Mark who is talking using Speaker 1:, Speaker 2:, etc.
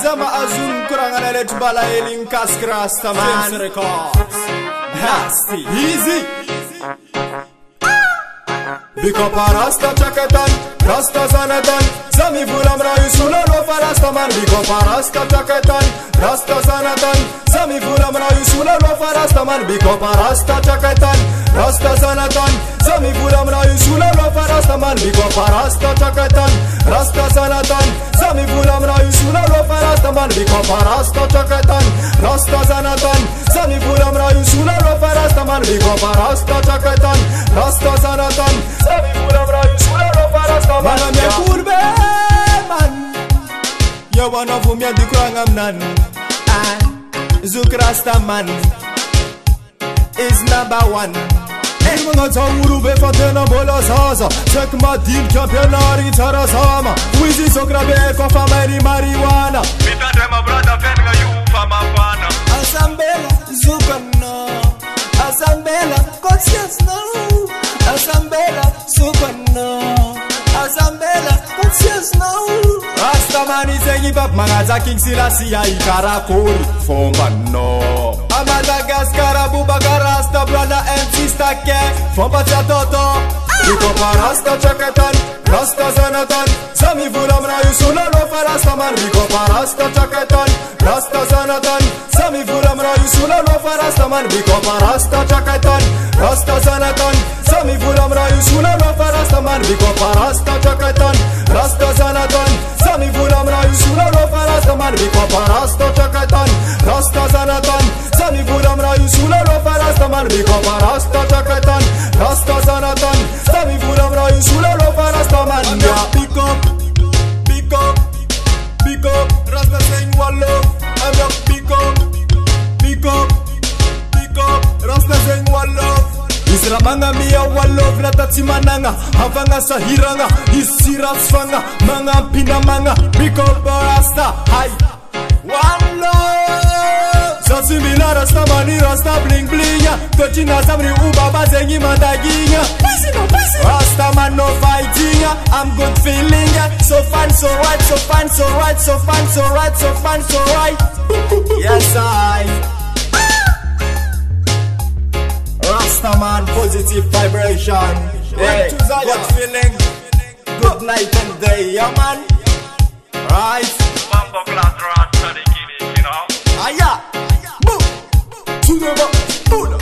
Speaker 1: Zama azun kurang ada bala eling kas Rasta man records. Nasty easy. Bikopa Rasta chakatan, Rasta zanatan. Zami fulam rayu sula lo farasta man. Bikopa Rasta chakatan, Rasta zanatan. Zami fulam rayu sula lo farasta man. Bikopa Rasta chakatan, Rasta zanatan. Zami fulam rayu sula lo farasta man. Bikopa Rasta chakatan, Rasta zanatan. Zami fulam rayu sula lo farasta man. Bikopa Rasta chakatan, Rasta zanatan. Zami fulam rayu sula lo farasta man. Bikopa Rasta chakatan, Rasta zanatan. Zami fulam rayu sula lo farasta man. Mana me kurbe man. Ya wana vumia di kurangam nan. Zuk Rasta man is number one. Mga tauru be fatena bola zaza. Check my deal campionari tarasama. Wizi sokra be kofa meri marijuana.
Speaker 2: Mita dema brother venga you fama pana.
Speaker 1: Asambela zukana. Asambela conscious no. Asambela zukana. Asambela conscious no. Rasta man is a hip hop mangaza King Selassie ikarakuri fomba no. Madagascar, Abubakar, Rasta, brother and sister care fomba cha toto. Bikopa Rasta chakatan, Rasta zanatan. Zami fulam rayu sula lo farasta man. Bikopa Rasta chakatan, Rasta zanatan. Zami fulam rayu sula lo farasta man. Bikopa Rasta chakatan, Rasta zanatan. Zami fulam rayu sula lo farasta man. Bikopa Rasta chakatan, Rasta zanatan. Zami fulam rayu sula lo farasta man. Bikopa Rasta chakatan, Rasta zanatan. Zami fulam rayu sula lo farasta man. Bikopa Rasta chakatan, Rasta zanatan. Zami fulam rayu sula lo farasta man. Pick up, pick up, pick up. Rasta saying one love. I'm not pick up, pick up, pick up. Rasta saying one love. Isramanga miya one love latati mananga. Havanga sahiranga, isirasfanga. Manga pina manga. Pick up Rasta, hi. One love. Sasi mina Rasta mani Rasta bling bling ya. Tochina samri ubaba zengi mandaginya. Rasta man no fighting ya. I'm good feeling ya. So fun, so right, so fun, so right, so fun, so right, so fun, so right. Yes I. Rasta man positive vibration. Hey, good feeling. Good night and day, yeah man. Right.
Speaker 2: Bumbo class Rasta the Guinea, you know.
Speaker 1: Aya. To the